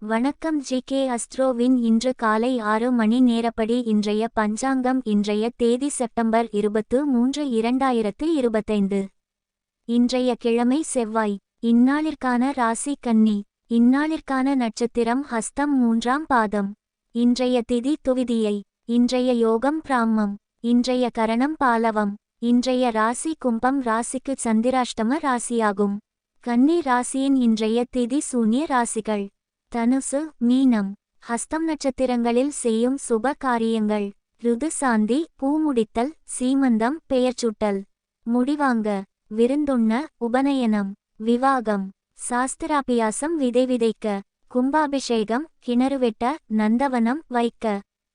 வணக்கம் ஜி.கே. அஸ்ட்ரோவின் இன்று காலை 6 மணி நேரப்படி இன்றைய பஞ்சாங்கம். இன்றைய தேதி செப்டம்பர் 23, 2025. இன்றைய கிழமை செவ்வாய். இந்நாளிற்கான ராசி கன்னி. இந்நாளிற்கான நட்சத்திரம் ஹஸ்தம் 3ஆம் பாதம். இன்றைய திதி துவிதியை. இன்றைய யோகம் பிராம்மம். இன்றைய கரணம் பாலவம். இன்றைய ராசி கும்பம். ராசிக்கு சந்திராஷ்டம ராசியாகும். கன்னி ராசியின் இன்றைய திதி சூன்ய ராசிகள்: தனுசு, மீனம். ஹஸ்தம் நட்சத்திரங்களில் செய்யும் சுப காரியங்கள்: ருது சாந்தி, பூமுடித்தல், சீமந்தம், பெயர்ச்சூட்டல், முடிவாங்க, விருந்துண்ண, உபநயனம், விவாகம், சாஸ்திராபியாசம், விதை விதைக்க, கும்பாபிஷேகம், கிணறு வெட்ட, நந்தவனம் வைக்க,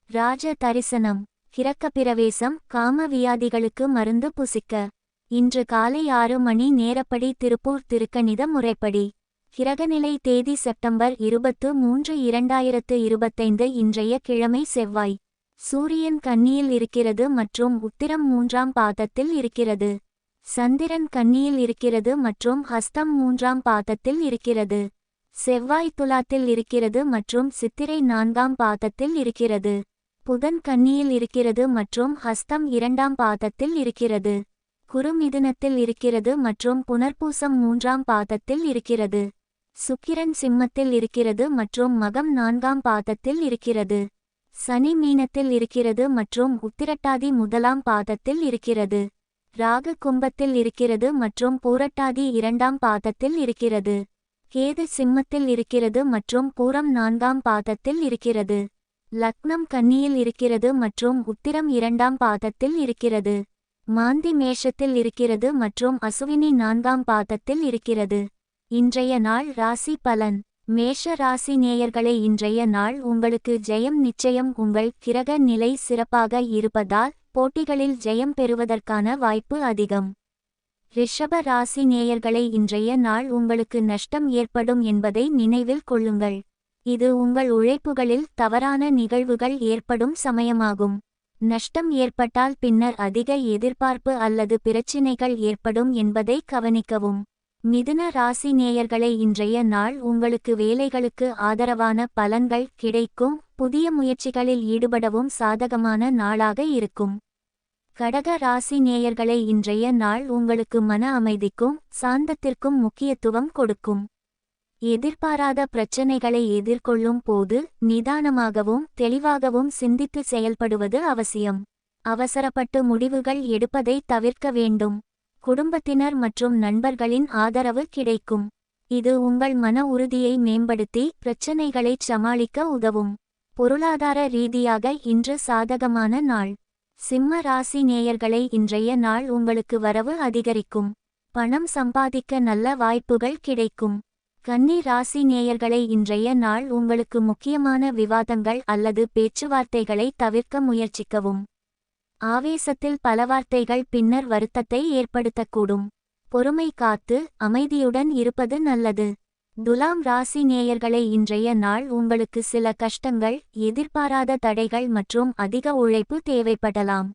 ராஜ தரிசனம், கிரக்கப்பிரவேசம், காம வியாதிகளுக்கு மருந்து புசிக்க. இன்று காலை 6 மணி நேரப்படி திருப்பூர் திருக்கணித முறைப்படி. கிரகநிலை தேதி செப்டம்பர் 23, 2025. இன்றைய கிழமை செவ்வாய். சூரியன் கன்னியில் இருக்கிறது மற்றும் உத்திரம் 3ஆம் பாதத்தில் இருக்கிறது. சந்திரன் கன்னியில் இருக்கிறது மற்றும் ஹஸ்தம் 3ஆம் பாதத்தில் இருக்கிறது. செவ்வாய் துலாத்தில் இருக்கிறது மற்றும் சித்திரை 4ஆம் பாதத்தில் இருக்கிறது. புதன் கன்னியில் இருக்கிறது மற்றும் ஹஸ்தம் 2ஆம் பாதத்தில் இருக்கிறது. குரு மிதுனத்தில் இருக்கிறது மற்றும் புனர்பூசம் 3ஆம் பாதத்தில் இருக்கிறது. சுக்கிரன் சிம்மத்தில் இருக்கிறது மற்றும் மகம் 4ஆம் பாதத்தில் இருக்கிறது. சனி மீனத்தில் இருக்கிறது மற்றும் உத்திரட்டாதி 1ஆம் பாதத்தில் இருக்கிறது. ராகு கும்பத்தில் இருக்கிறது மற்றும் பூரட்டாதி 2ஆம் பாதத்தில் இருக்கிறது. கேது சிம்மத்தில் இருக்கிறது மற்றும் பூரம் 4ஆம் பாதத்தில் இருக்கிறது. லக்னம் கன்னியில் இருக்கிறது மற்றும் உத்திரம் 2ஆம் பாதத்தில் இருக்கிறது. மாந்தி மேஷத்தில் இருக்கிறது மற்றும் அசுவினி 4ஆம் பாதத்தில் இருக்கிறது. இன்றைய நாள் ராசி பலன். மேஷ ராசி நேயர்களே, இன்றைய நாள் உங்களுக்கு ஜெயம் நிச்சயம். உங்கள் கிரக நிலை சிறப்பாக இருப்பதால் போட்டிகளில் ஜெயம் பெறுவதற்கான வாய்ப்பு அதிகம். ரிஷப ராசி நேயர்களே, இன்றைய நாள் உங்களுக்கு நஷ்டம் ஏற்படும் என்பதை நினைவில் கொள்ளுங்கள். இது உங்கள் உழைப்புகளில் தவறான நிகழ்வுகள் ஏற்படும் சமயமாகும். நஷ்டம் ஏற்பட்டால் பின்னர் அதிக எதிர்பார்ப்பு அல்லது பிரச்சினைகள் ஏற்படும் என்பதை கவனிக்கவும். மிதுன ராசி நேயர்களே, இன்றைய நாள் உங்களுக்கு வேலைகளுக்கு ஆதரவான பலன்கள் கிடைக்கும். புதிய முயற்சிகளில் ஈடுபடவும் சாதகமான நாளாக இருக்கும். கடக ராசி நேயர்களே, இன்றைய நாள் உங்களுக்கு மன அமைதிக்கும் சாந்தத்திற்கும் முக்கியத்துவம் கொடுக்கும். எதிர்பாராத பிரச்சனைகளை எதிர்கொள்ளும் போது நிதானமாகவும் தெளிவாகவும் சிந்தித்து செயல்படுவது அவசியம். அவசரப்பட்டு முடிவுகள் எடுப்பதை தவிர்க்க வேண்டும். குடும்பத்தினர் மற்றும் நண்பர்களின் ஆதரவு கிடைக்கும். இது உங்கள் மன உறுதியை மேம்படுத்தி பிரச்சனைகளைச் சமாளிக்க உதவும். பொருளாதார ரீதியாக இன்று சாதகமான நாள். சிம்ம ராசி நேயர்களே, இன்றைய நாள் உங்களுக்கு வரவு அதிகரிக்கும். பணம் சம்பாதிக்க நல்ல வாய்ப்புகள் கிடைக்கும். கன்னி ராசி நேயர்களே, இன்றைய நாள் உங்களுக்கு முக்கியமான விவாதங்கள் அல்லது பேச்சுவார்த்தைகளை தவிர்க்க முயற்சிக்கவும். ஆவேசத்தில் பல வார்த்தைகள் பின்னர் வருத்தத்தை ஏற்படுத்தக்கூடும். பொறுமை காத்து அமைதியுடன் இருப்பது நல்லது. துலாம் ராசி நேயர்களே, இன்றைய நாள் உங்களுக்கு சில கஷ்டங்கள், எதிர்பாராத தடைகள் மற்றும் அதிக உழைப்பு தேவைப்படலாம்.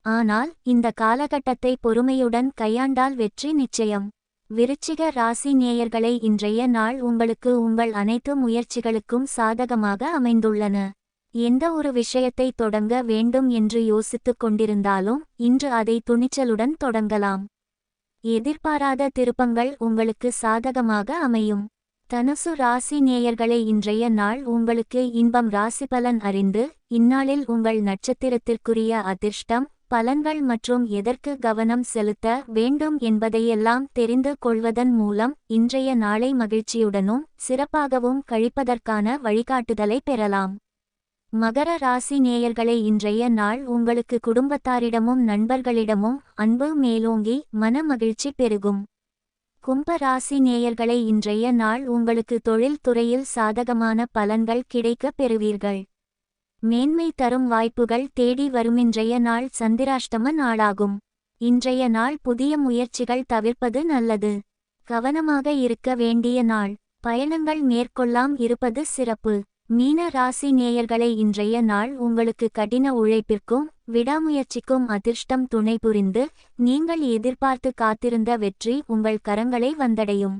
ஆனால் இந்த காலகட்டத்தை பொறுமையுடன் கையாண்டால் வெற்றி நிச்சயம். விருச்சிக ராசி நேயர்களே, இன்றைய நாள் உங்களுக்கு உங்கள் அனைத்து முயற்சிகளுக்கும் சாதகமாக அமைந்துள்ளன. எந்த ஒரு விஷயத்தை தொடங்க வேண்டும் என்று யோசித்துக் கொண்டிருந்தாலும் இன்று அதை துணிச்சலுடன் தொடங்கலாம். எதிர்பாராத திருப்பங்கள் உங்களுக்கு சாதகமாக அமையும். தனுசு ராசி நேயர்களே, இன்றைய நாள் உங்களுக்கு இன்பம். ராசிபலன் அறிந்து இந்நாளில் உங்கள் நட்சத்திரத்திற்குரிய அதிர்ஷ்டம் பலன்கள் மற்றும் எதற்கு கவனம் செலுத்த வேண்டும் என்பதையெல்லாம் தெரிந்து கொள்வதன் மூலம் இன்றைய நாளை மகிழ்ச்சியுடனும் சிறப்பாகவும் கழிப்பதற்கான வழிகாட்டுதலை பெறலாம். மகர ராசி நேயர்களே, இன்றைய நாள் உங்களுக்கு குடும்பத்தாரிடமும் நண்பர்களிடமும் அன்பு மேலோங்கி மன மகிழ்ச்சி பெருகும். கும்ப ராசி நேயர்களே, இன்றைய நாள் உங்களுக்கு தொழில் துறையில் சாதகமான பலன்கள் கிடைக்க பெறுவீர்கள். மேன்மை தரும் வாய்ப்புகள் தேடி வரும். இன்றைய நாள் சந்திராஷ்டம நாளாகும். இன்றைய நாள் புதிய முயற்சிகள் தவிர்ப்பது நல்லது. கவனமாக இருக்க வேண்டிய நாள். பயணங்கள் மேற்கொள்ளாம் இருப்பது சிறப்பு. மீன ராசி நேயர்களே, இன்றைய நாள் உங்களுக்கு கடின உழைப்பிற்கும் விடாமுயற்சிக்கும் அதிர்ஷ்டம் துணை புரிந்து நீங்கள் எதிர்பார்த்து காத்திருந்த வெற்றி உங்கள் கரங்களை வந்தடையும்.